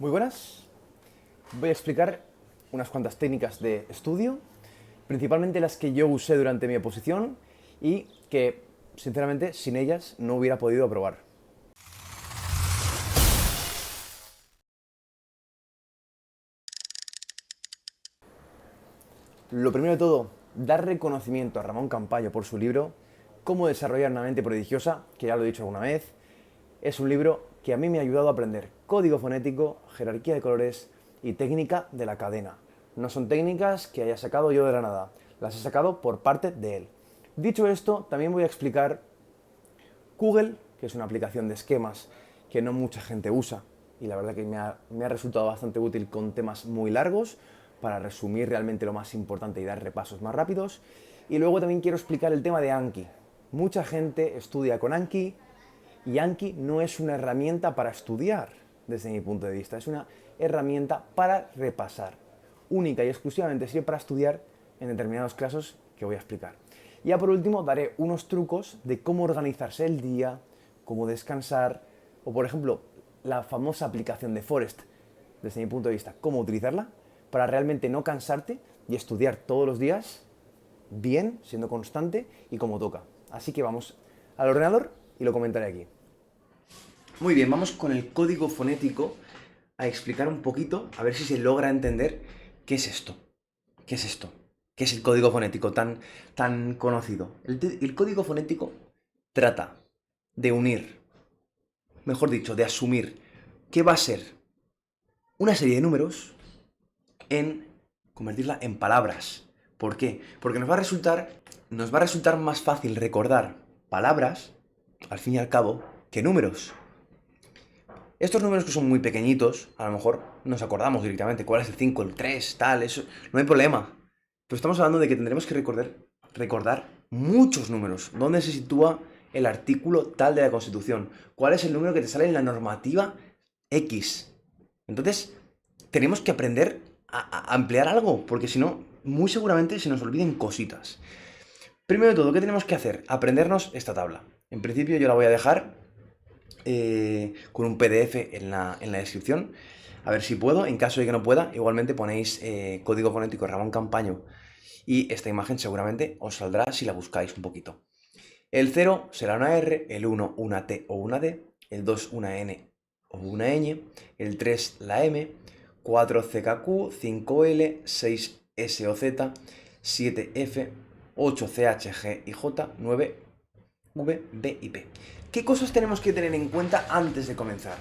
Muy buenas. Voy a explicar unas cuantas técnicas de estudio, principalmente las que yo usé durante mi oposición y que, sinceramente, sin ellas no hubiera podido aprobar. Lo primero de todo, dar reconocimiento a Ramón Campayo por su libro Cómo desarrollar una mente prodigiosa, que ya lo he dicho alguna vez. Es un libro que a mí me ha ayudado a aprender código fonético, jerarquía de colores y técnica de la cadena. No son técnicas que haya sacado yo de la nada, las he sacado por parte de él. Dicho esto, también voy a explicar Google, que es una aplicación de esquemas que no mucha gente usa y la verdad que me ha resultado bastante útil con temas muy largos para resumir realmente lo más importante y dar repasos más rápidos. Y luego también quiero explicar el tema de Anki. Mucha gente estudia con Anki y Anki no es una herramienta para estudiar, desde mi punto de vista, es una herramienta para repasar. Única y exclusivamente sirve para estudiar en determinados casos que voy a explicar. Y ya por último daré unos trucos de cómo organizarse el día, cómo descansar, o por ejemplo, la famosa aplicación de Forest, desde mi punto de vista, cómo utilizarla para realmente no cansarte y estudiar todos los días bien, siendo constante y como toca. Así que vamos al ordenador y lo comentaré aquí. Muy bien, vamos con el código fonético a explicar un poquito, a ver si se logra entender qué es esto. ¿Qué es esto? ¿Qué es el código fonético tan conocido? El código fonético trata de unir, mejor dicho, de asumir que va a ser una serie de números en convertirla en palabras. ¿Por qué? Porque nos va a resultar más fácil recordar palabras, al fin y al cabo, que números. Estos números que son muy pequeñitos, a lo mejor nos acordamos directamente cuál es el 5, el 3, tal, eso, no hay problema. Pero estamos hablando de que tendremos que recordar muchos números. ¿Dónde se sitúa el artículo tal de la Constitución? ¿Cuál es el número que te sale en la normativa X? Entonces, tenemos que aprender a emplear algo, porque si no, muy seguramente se nos olviden cositas. Primero de todo, ¿qué tenemos que hacer? Aprendernos esta tabla. En principio yo la voy a dejar con un PDF en la descripción. A ver si puedo. En caso de que no pueda, igualmente ponéis código fonético Ramón Campaño y esta imagen seguramente os saldrá si la buscáis un poquito. El 0 será una R, el 1 una T o una D, el 2 una N o una ñ, el 3 la M, 4 CKQ, 5 L, 6 S o Z, 7 F, 8 CH, G y J, 9 V, B y P. ¿Qué cosas tenemos que tener en cuenta antes de comenzar?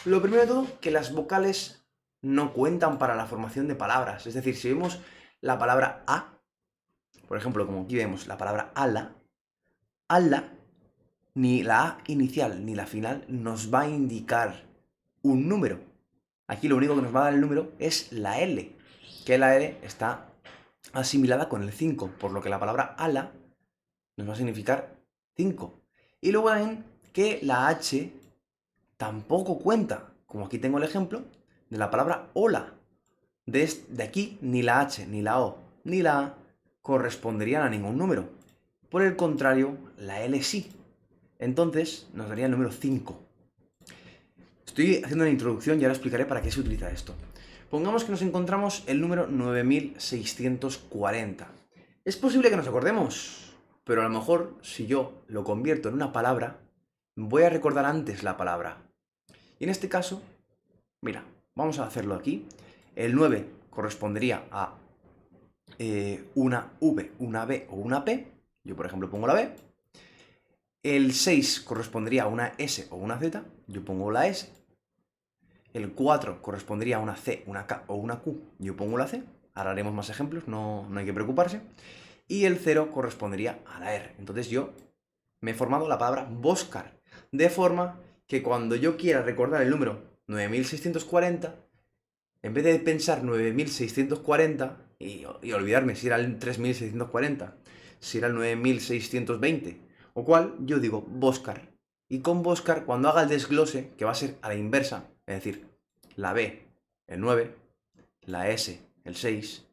Lo primero de todo, que las vocales no cuentan para la formación de palabras. Es decir, si vemos la palabra A, por ejemplo, como aquí vemos la palabra ala, ni la A inicial ni la final nos va a indicar un número. Aquí lo único que nos va a dar el número es la L, que la L está asimilada con el 5, por lo que la palabra ala nos va a significar 5. Y luego ven que la H tampoco cuenta, como aquí tengo el ejemplo de la palabra hola. De aquí ni la H, ni la O, ni la A corresponderían a ningún número. Por el contrario, la L sí. Entonces nos daría el número 5. Estoy haciendo una introducción y ahora explicaré para qué se utiliza esto. Pongamos que nos encontramos el número 9640. Es posible que nos acordemos, pero a lo mejor si yo lo convierto en una palabra, voy a recordar antes la palabra. Y en este caso, mira, vamos a hacerlo aquí. El 9 correspondería a una V, una B o una P. Yo, por ejemplo, pongo la B. El 6 correspondería a una S o una Z. Yo pongo la S. El 4 correspondería a una C, una K o una Q. Yo pongo la C. Ahora haremos más ejemplos, no hay que preocuparse. Y el 0 correspondería a la R. Entonces yo me he formado la palabra Boscar. De forma que cuando yo quiera recordar el número 9640, en vez de pensar 9640 y olvidarme si era el 3640, si era el 9620 o cual, yo digo Boscar. Y con Boscar, cuando haga el desglose, que va a ser a la inversa, es decir, la B, el 9, la S, el 6,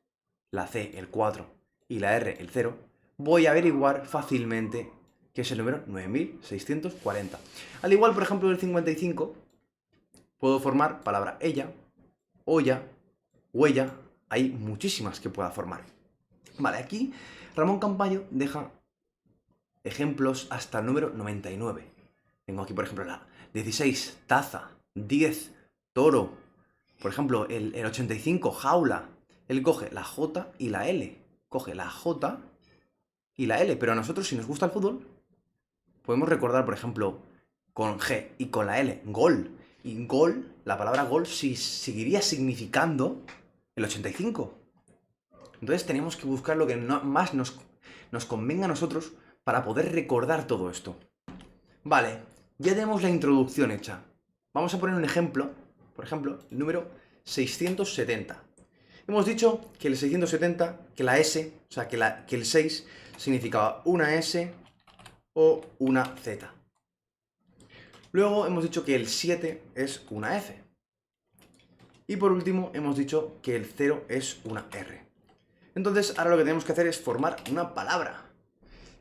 la C, el 4 y la R, el 0, voy a averiguar fácilmente que es el número 9640. Al igual, por ejemplo, del 55, Puedo formar palabra ella, olla, huella, hay muchísimas que pueda formar. Vale, aquí Ramón Campayo deja ejemplos hasta el número 99. Tengo aquí, por ejemplo, la 16, taza, 10, toro. Por ejemplo, el 85, jaula. Él coge la J y la L. Coge la J y la L. Pero a nosotros, si nos gusta el fútbol, podemos recordar, por ejemplo, con G y con la L, gol. Y gol, la palabra gol seguiría significando el 85. Entonces tenemos que buscar lo que más nos convenga a nosotros para poder recordar todo esto. Vale, ya tenemos la introducción hecha. Vamos a poner un ejemplo, por ejemplo, el número 670. Hemos dicho que el 670, que la S, o sea, que el 6 significaba una S o una Z. Luego hemos dicho que el 7 es una F. Y por último hemos dicho que el 0 es una R. Entonces ahora lo que tenemos que hacer es formar una palabra.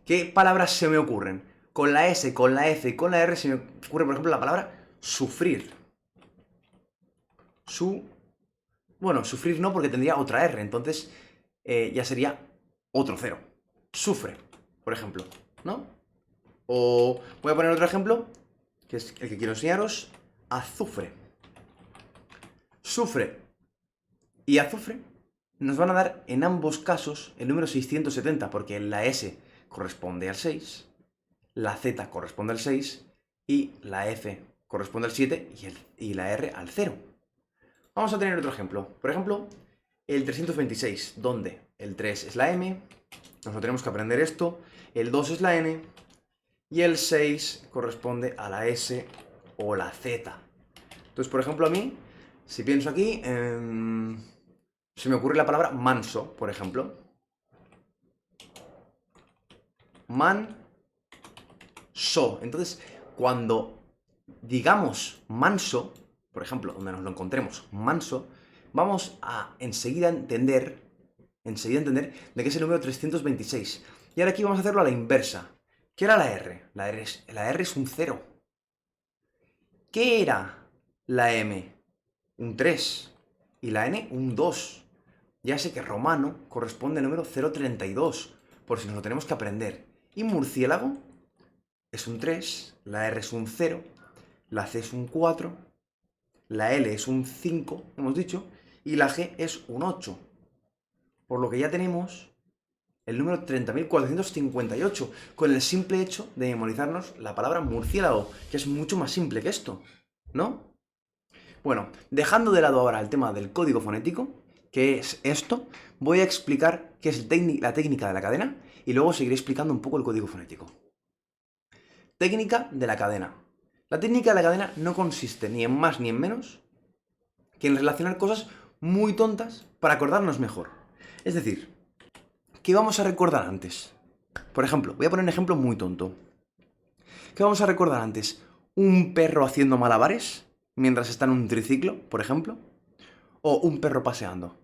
¿Qué palabras se me ocurren? Con la S, con la F y con la R se me ocurre, por ejemplo, la palabra sufrir. Bueno, sufrir no porque tendría otra R, entonces ya sería otro 0. Sufre, por ejemplo, ¿no? O voy a poner otro ejemplo, que es el que quiero enseñaros, azufre. Sufre y azufre nos van a dar en ambos casos el número 670, porque la S corresponde al 6, la Z corresponde al 6 y la F corresponde al 7 y la R al 0. Vamos a tener otro ejemplo. Por ejemplo, el 326, donde el 3 es la M, nos tenemos que aprender esto, el 2 es la N y el 6 corresponde a la S o la Z. Entonces, por ejemplo, a mí, si pienso aquí, se me ocurre la palabra manso, por ejemplo. Man-so. Entonces, cuando digamos manso, por ejemplo, donde nos lo encontremos, manso, vamos a enseguida entender de qué es el número 326. Y ahora aquí vamos a hacerlo a la inversa. ¿Qué era la R? La R es un 0. ¿Qué era la M? Un 3. Y la N, un 2. Ya sé que romano corresponde al número 032, por si nos lo tenemos que aprender. Y murciélago es un 3, la R es un 0, la C es un 4, la L es un 5, hemos dicho, y la G es un 8. Por lo que ya tenemos el número 30.458, con el simple hecho de memorizarnos la palabra murciélago, que es mucho más simple que esto, ¿no? Bueno, dejando de lado ahora el tema del código fonético, que es esto, voy a explicar qué es la técnica de la cadena y luego seguiré explicando un poco el código fonético. Técnica de la cadena. La técnica de la cadena no consiste ni en más ni en menos que en relacionar cosas muy tontas para acordarnos mejor. Es decir, ¿qué vamos a recordar antes? Por ejemplo, voy a poner un ejemplo muy tonto. ¿Qué vamos a recordar antes? ¿Un perro haciendo malabares mientras está en un triciclo, por ejemplo? ¿O un perro paseando?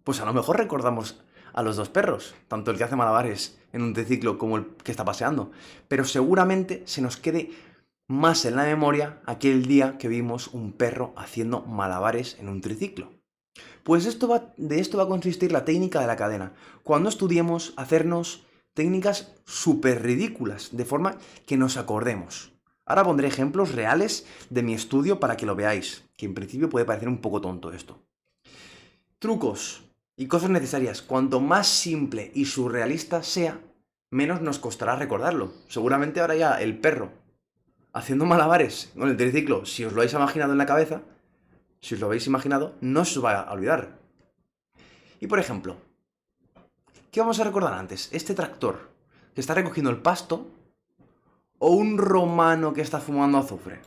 Pues a lo mejor recordamos a los dos perros, tanto el que hace malabares en un triciclo como el que está paseando. Pero seguramente se nos quede más en la memoria aquel día que vimos un perro haciendo malabares en un triciclo. Pues de esto va a consistir la técnica de la cadena. Cuando estudiemos, hacernos técnicas súper ridículas, de forma que nos acordemos. Ahora pondré ejemplos reales de mi estudio para que lo veáis, que en principio puede parecer un poco tonto esto. Trucos y cosas necesarias. Cuanto más simple y surrealista sea, menos nos costará recordarlo. Seguramente ahora ya el perro haciendo malabares con el triciclo, si os lo habéis imaginado en la cabeza, si os lo habéis imaginado, no os va a olvidar. Y por ejemplo, ¿qué vamos a recordar antes? ¿Este tractor que está recogiendo el pasto o un romano que está fumando azufre?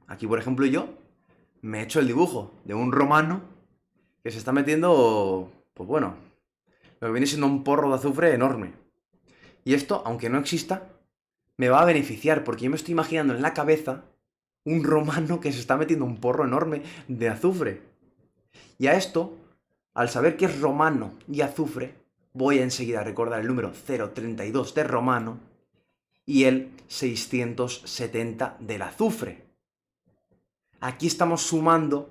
Aquí, por ejemplo, yo me he hecho el dibujo de un romano que se está metiendo, pues bueno, lo que viene siendo un porro de azufre enorme. Y esto, aunque no exista, me va a beneficiar porque yo me estoy imaginando en la cabeza un romano que se está metiendo un porro enorme de azufre. Y a esto, al saber que es romano y azufre, voy a enseguida recordar el número 032 de romano y el 670 del azufre. Aquí estamos sumando,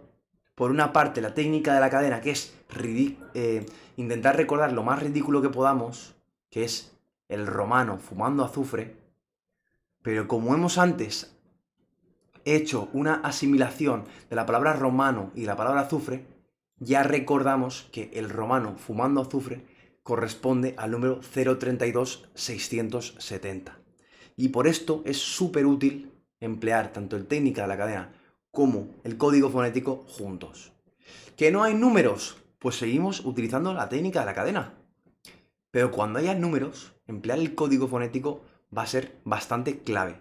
por una parte, la técnica de la cadena, que es intentar recordar lo más ridículo que podamos, que es el romano fumando azufre, pero como hemos antes hecho una asimilación de la palabra romano y la palabra azufre, ya recordamos que el romano fumando azufre corresponde al número 032670. Y por esto es súper útil emplear tanto el técnica de la cadena como el código fonético juntos. ¿Que no hay números? Pues seguimos utilizando la técnica de la cadena. Pero cuando haya números, emplear el código fonético va a ser bastante clave.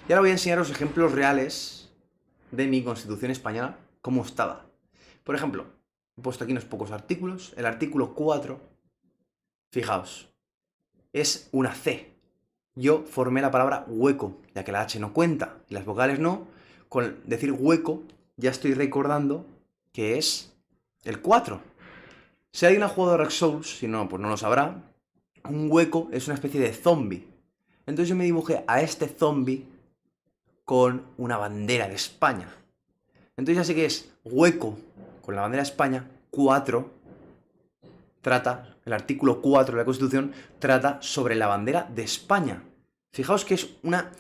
Y ahora voy a enseñaros ejemplos reales de mi Constitución española, cómo estaba. Por ejemplo, he puesto aquí unos pocos artículos. El artículo 4, fijaos, es una C. Yo formé la palabra hueco, ya que la H no cuenta y las vocales no. Con decir hueco ya estoy recordando que es el 4. Si alguien ha jugado a Dark Souls, si no, pues no lo sabrá, un hueco es una especie de zombie. Entonces yo me dibujé a este zombie con una bandera de España. Entonces ya sé que es hueco con la bandera de España, 4, el artículo 4 de la Constitución trata sobre la bandera de España. Fijaos que es una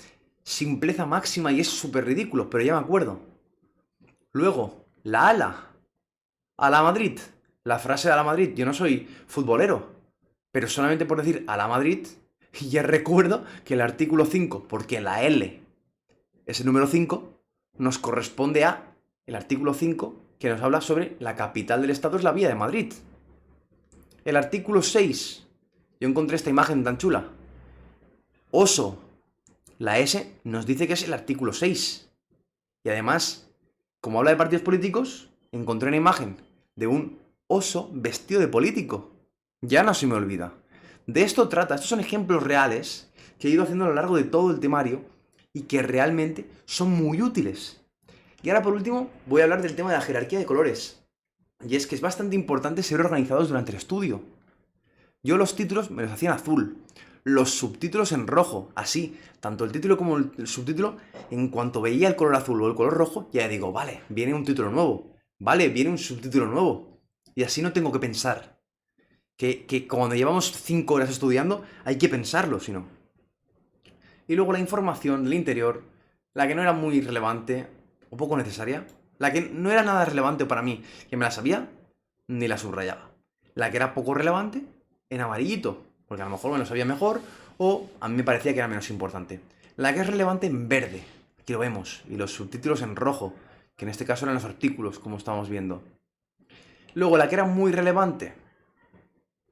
simpleza máxima y es súper ridículo, pero ya me acuerdo. Luego, la a la Madrid. La frase de a la Madrid, yo no soy futbolero, pero solamente por decir a la Madrid, ya recuerdo que el artículo 5, porque la L es el número 5, nos corresponde a el artículo 5, que nos habla sobre la capital del estado es la Vía de Madrid. El artículo 6, yo encontré esta imagen tan chula. Oso. La S nos dice que es el artículo 6. Y además, como habla de partidos políticos, encontré una imagen de un oso vestido de político. Ya no se me olvida. De esto trata, estos son ejemplos reales que he ido haciendo a lo largo de todo el temario y que realmente son muy útiles. Y ahora por último voy a hablar del tema de la jerarquía de colores. Y es que es bastante importante ser organizados durante el estudio. Yo los títulos me los hacía en azul, los subtítulos en rojo, así, tanto el título como el subtítulo, en cuanto veía el color azul o el color rojo, ya digo, vale, viene un título nuevo, vale, viene un subtítulo nuevo. Y así no tengo que pensar. Que cuando llevamos 5 horas estudiando, hay que pensarlo, si no. Y luego la información del interior, la que no era muy relevante, o poco necesaria, la que no era nada relevante para mí, que me la sabía, ni la subrayaba. La que era poco relevante, en amarillito, porque a lo mejor me lo sabía mejor, o a mí me parecía que era menos importante. La que es relevante en verde, aquí lo vemos, y los subtítulos en rojo, que en este caso eran los artículos, como estamos viendo. Luego la que era muy relevante,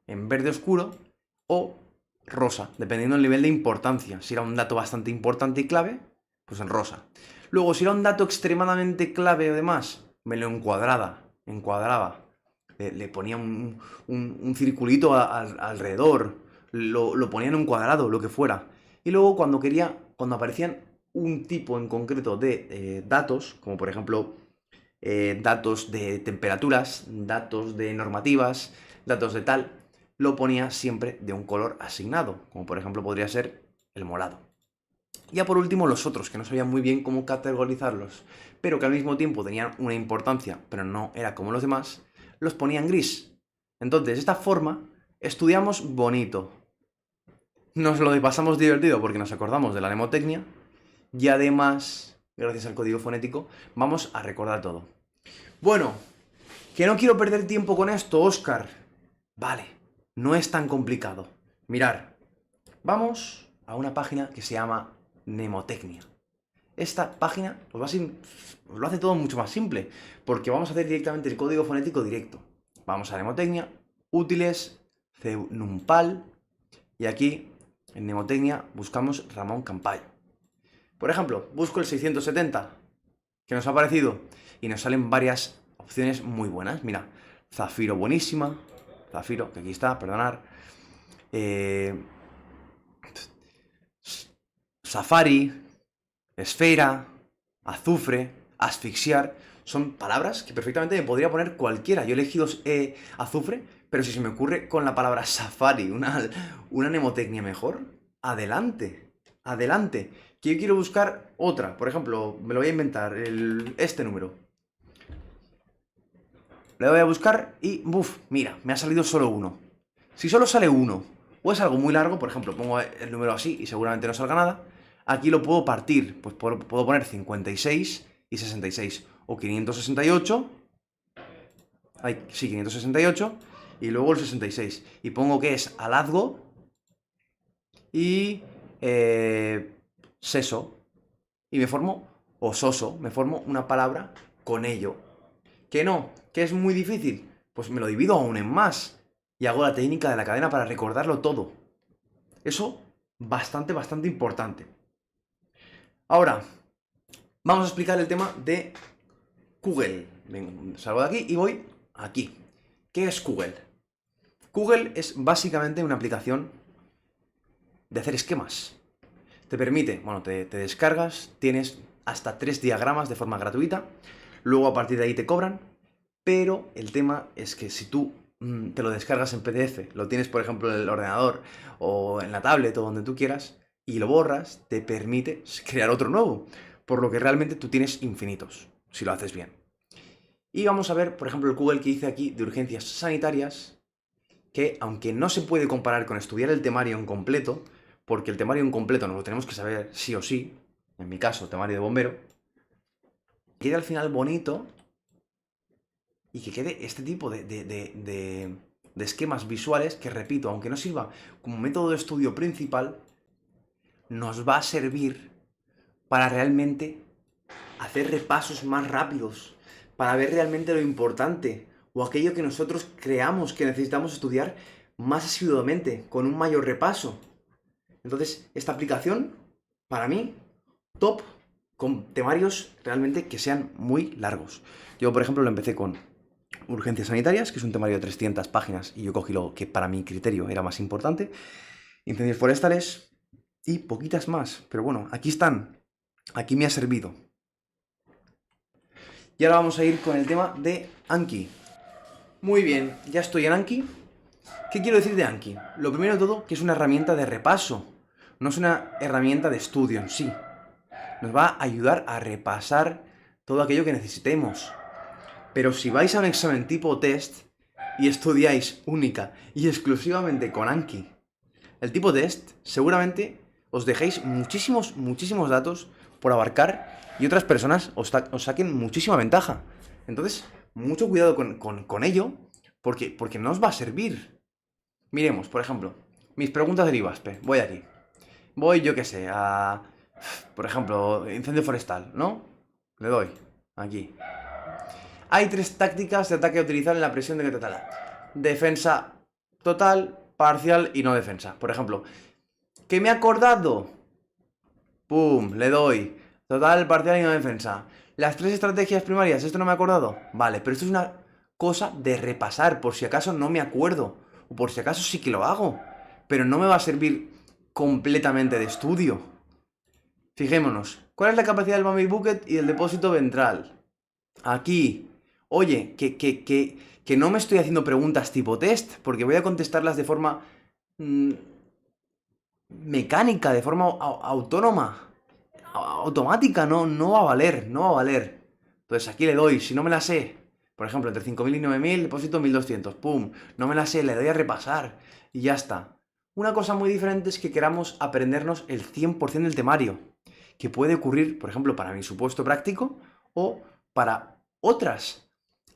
en verde oscuro, o rosa, dependiendo del nivel de importancia. Si era un dato bastante importante y clave, pues en rosa. Luego, si era un dato extremadamente clave o demás, me lo encuadraba. Le ponía un circulito alrededor, lo ponía en un cuadrado, lo que fuera. Y luego cuando aparecían un tipo en concreto de datos, como por ejemplo datos de temperaturas, datos de normativas, datos de tal, lo ponía siempre de un color asignado, como por ejemplo podría ser el morado. Ya por último los otros, que no sabían muy bien cómo categorizarlos, pero que al mismo tiempo tenían una importancia, pero no era como los demás, los ponía en gris. Entonces, de esta forma, estudiamos bonito. Nos lo pasamos divertido porque nos acordamos de la mnemotecnia y además, gracias al código fonético, vamos a recordar todo. Bueno, que no quiero perder tiempo con esto, Óscar. Vale, no es tan complicado. Mirar, vamos a una página que se llama Mnemotecnia. Esta página os lo hace todo mucho más simple, porque vamos a hacer directamente el código fonético directo. Vamos a Mnemotecnia, útiles, numpal, y aquí en Mnemotecnia buscamos Ramón Campayo. Por ejemplo, busco el 670, que nos ha aparecido, y nos salen varias opciones muy buenas. Mira, zafiro buenísima, zafiro, que aquí está, perdonar. Safari, esfera, azufre, asfixiar, son palabras que perfectamente me podría poner cualquiera. Yo he elegido azufre, pero si se me ocurre con la palabra safari una mnemotecnia mejor, adelante, adelante. que yo quiero buscar otra. Por ejemplo, me lo voy a inventar, este número. Le voy a buscar y, mira, me ha salido solo uno. Si solo sale uno, o es algo muy largo, por ejemplo, pongo el número así y seguramente no salga nada, aquí lo puedo partir, pues puedo poner 56 y 66, o 568, sí, 568, y luego el 66, y pongo que es alazgo y seso, y me formo, o soso, me formo una palabra con ello. ¿Que no? ¿Que es muy difícil? Pues me lo divido aún en más y hago la técnica de la cadena para recordarlo todo. Eso, bastante importante. Ahora, vamos a explicar el tema de Google. Vengo, salgo de aquí y voy aquí. ¿Qué es Google? Google es básicamente una aplicación de hacer esquemas. Te permite, te descargas, tienes hasta 3 diagramas de forma gratuita, luego a partir de ahí te cobran, pero el tema es que si tú te lo descargas en PDF, lo tienes por ejemplo en el ordenador o en la tablet o donde tú quieras, y lo borras, te permite crear otro nuevo, por lo que realmente tú tienes infinitos, si lo haces bien. Y vamos a ver, por ejemplo, el Google que hice aquí de urgencias sanitarias, que aunque no se puede comparar con estudiar el temario en completo, porque el temario en completo nos lo tenemos que saber sí o sí, en mi caso, temario de bombero, quede al final bonito y que quede este tipo de esquemas visuales que, repito, aunque no sirva como método de estudio principal, nos va a servir para realmente hacer repasos más rápidos, para ver realmente lo importante o aquello que nosotros creamos que necesitamos estudiar más asiduamente, con un mayor repaso. Entonces, esta aplicación, para mí, top, con temarios realmente que sean muy largos. Yo, por ejemplo, lo empecé con urgencias sanitarias, que es un temario de 300 páginas, y yo cogí lo que para mi criterio era más importante, incendios forestales y poquitas más. Pero bueno, aquí están, aquí me ha servido. Y ahora vamos a ir con el tema de Anki. Muy bien, ya estoy en Anki. ¿Qué quiero decir de Anki? Lo primero de todo, que es una herramienta de repaso, no es una herramienta de estudio en sí. Nos va a ayudar a repasar todo aquello que necesitemos. Pero si vais a un examen tipo test y estudiáis única y exclusivamente con Anki el tipo test, seguramente os dejéis muchísimos datos por abarcar y otras personas os saquen muchísima ventaja. Entonces, mucho cuidado con ello, porque no os va a servir. Miremos, por ejemplo, mis preguntas del IVASPE. Voy aquí. Voy, yo qué sé, por ejemplo, incendio forestal, ¿no? Le doy. Aquí. Hay 3 tácticas de ataque a utilizar en la presión de que total. Defensa total, parcial y no defensa. Por ejemplo, ¿qué me he acordado? ¡Pum! Le doy. Total, parcial y no defensa. Las 3 estrategias primarias, ¿esto no me he acordado? Vale, pero esto es una cosa de repasar, por si acaso no me acuerdo. O por si acaso sí que lo hago. Pero no me va a servir completamente de estudio. Fijémonos. ¿Cuál es la capacidad del Bambi Bucket y del depósito ventral? Aquí. Oye, que no me estoy haciendo preguntas tipo test, porque voy a contestarlas de forma mecánica, de forma autónoma, automática, no va a valer, no va a valer. Entonces aquí le doy, si no me la sé, por ejemplo, entre 5.000 y 9.000, depósito 1.200, pum, no me la sé, le doy a repasar y ya está. Una cosa muy diferente es que queramos aprendernos el 100% del temario, que puede ocurrir, por ejemplo, para mi supuesto práctico o para otras.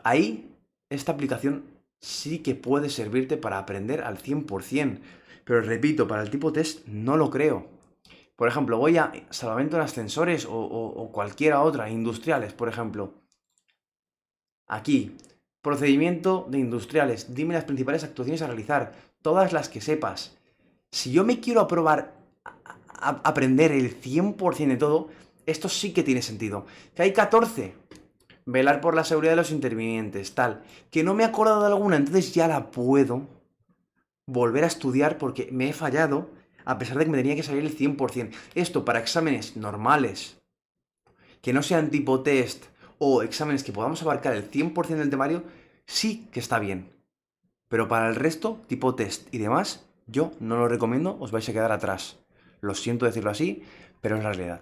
Ahí, esta aplicación sí que puede servirte para aprender al 100%. Pero repito, para el tipo test no lo creo. Por ejemplo, voy a salvamento en ascensores o cualquiera otra, industriales, por ejemplo. Aquí, procedimiento de industriales. Dime las principales actuaciones a realizar, todas las que sepas. Si yo me quiero aprender el 100% de todo, esto sí que tiene sentido. Que hay 14. Velar por la seguridad de los intervinientes, tal. Que no me he acordado de alguna, entonces ya la puedo volver a estudiar porque me he fallado, a pesar de que me tenía que salir el 100%. Esto para exámenes normales, que no sean tipo test o exámenes que podamos abarcar el 100% del temario, sí que está bien. Pero para el resto, tipo test y demás, yo no lo recomiendo, os vais a quedar atrás. Lo siento decirlo así, pero es la realidad.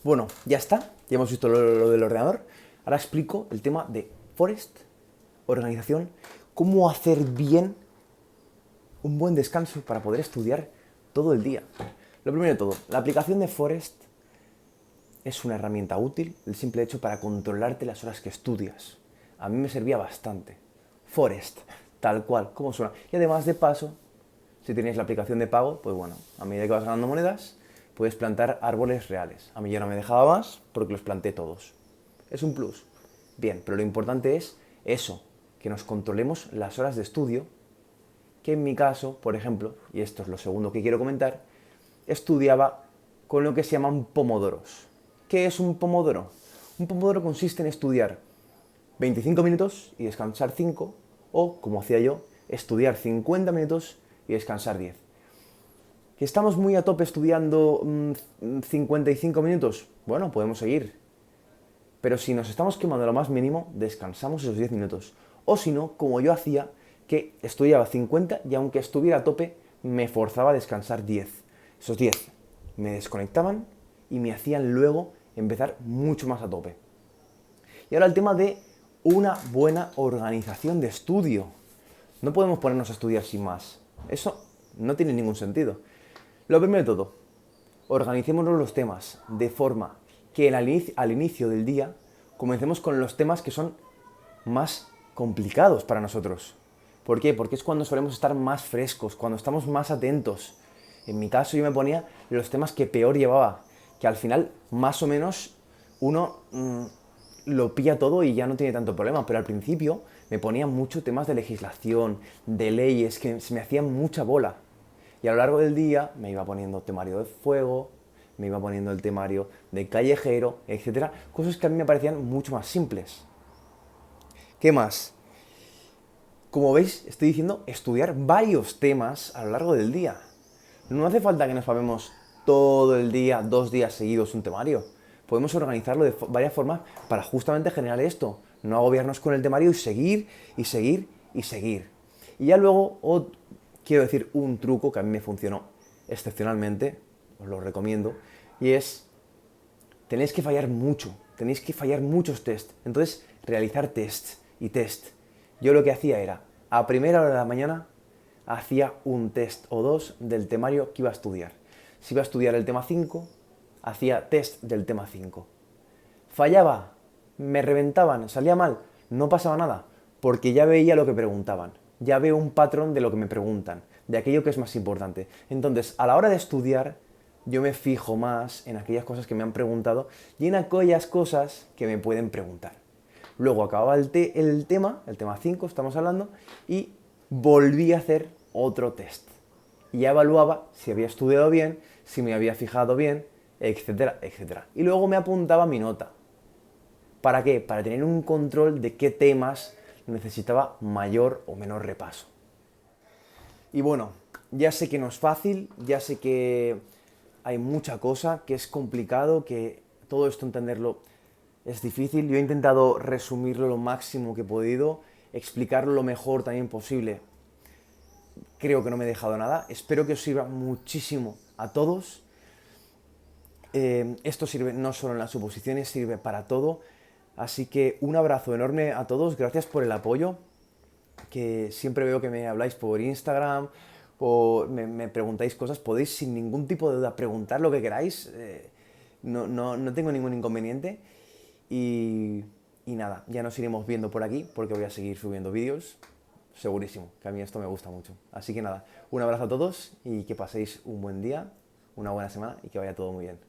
Bueno, ya está. Ya hemos visto lo del ordenador. Ahora explico el tema de Forest, organización, cómo hacer bien un buen descanso para poder estudiar todo el día. Lo primero de todo, la aplicación de Forest es una herramienta útil, el simple hecho para controlarte las horas que estudias. A mí me servía bastante. Forest, tal cual, como suena. Y además de paso, si tenéis la aplicación de pago, pues bueno, a medida que vas ganando monedas, puedes plantar árboles reales. A mí ya no me dejaba más porque los planté todos. Es un plus. Bien, pero lo importante es eso, que nos controlemos las horas de estudio, que en mi caso, por ejemplo, y esto es lo segundo que quiero comentar, estudiaba con lo que se llaman pomodoros. ¿Qué es un pomodoro? Un pomodoro consiste en estudiar 25 minutos y descansar 5, o, como hacía yo, estudiar 50 minutos y descansar 10. ¿Que estamos muy a tope estudiando 55 minutos? Bueno, podemos seguir. Pero si nos estamos quemando lo más mínimo, descansamos esos 10 minutos. O si no, como yo hacía, que estudiaba 50 y aunque estuviera a tope, me forzaba a descansar 10. Esos 10 me desconectaban y me hacían luego empezar mucho más a tope. Y ahora el tema de una buena organización de estudio. No podemos ponernos a estudiar sin más. Eso no tiene ningún sentido. Lo primero de todo, organicémonos los temas de forma que al inicio del día comencemos con los temas que son más complicados para nosotros. ¿Por qué? Porque es cuando solemos estar más frescos, cuando estamos más atentos. En mi caso yo me ponía los temas que peor llevaba, que al final más o menos uno lo pilla todo y ya no tiene tanto problema, pero al principio me ponía mucho temas de legislación, de leyes, que se me hacían mucha bola. Y a lo largo del día me iba poniendo temario de fuego, me iba poniendo el temario de callejero, etcétera, cosas que a mí me parecían mucho más simples. ¿Qué más? Como veis, estoy diciendo estudiar varios temas a lo largo del día. No hace falta que nos papemos todo el día, 2 días seguidos un temario. Podemos organizarlo de varias formas para justamente generar esto. No agobiarnos con el temario y seguir, y seguir, y seguir. Y ya luego, quiero decir un truco que a mí me funcionó excepcionalmente, os lo recomiendo, y es, tenéis que fallar mucho, tenéis que fallar muchos tests. Entonces, realizar tests y test. Yo lo que hacía era, a primera hora de la mañana, hacía un test o dos del temario que iba a estudiar. Si iba a estudiar el tema 5, hacía test del tema 5. Fallaba, me reventaban, salía mal, no pasaba nada, porque ya veía lo que preguntaban. Ya veo un patrón de lo que me preguntan, de aquello que es más importante. Entonces, a la hora de estudiar, yo me fijo más en aquellas cosas que me han preguntado y en aquellas cosas que me pueden preguntar. Luego acababa el tema 5 estamos hablando, y volví a hacer otro test. Y ya evaluaba si había estudiado bien, si me había fijado bien, etcétera, etcétera. Y luego me apuntaba mi nota. ¿Para qué? Para tener un control de qué temas necesitaba mayor o menor repaso. Y bueno, ya sé que no es fácil, ya sé que hay mucha cosa, que es complicado, que todo esto entenderlo es difícil. Yo he intentado resumirlo lo máximo que he podido, explicarlo lo mejor también posible. Creo que no me he dejado nada. Espero que os sirva muchísimo a todos. Esto sirve no solo en las suposiciones, sirve para todo. Así que un abrazo enorme a todos. Gracias por el apoyo. Que siempre veo que me habláis por Instagram o me preguntáis cosas. Podéis sin ningún tipo de duda preguntar lo que queráis. No tengo ningún inconveniente. Y nada, ya nos iremos viendo por aquí porque voy a seguir subiendo vídeos. Segurísimo, que a mí esto me gusta mucho. Así que nada, un abrazo a todos y que paséis un buen día, una buena semana y que vaya todo muy bien.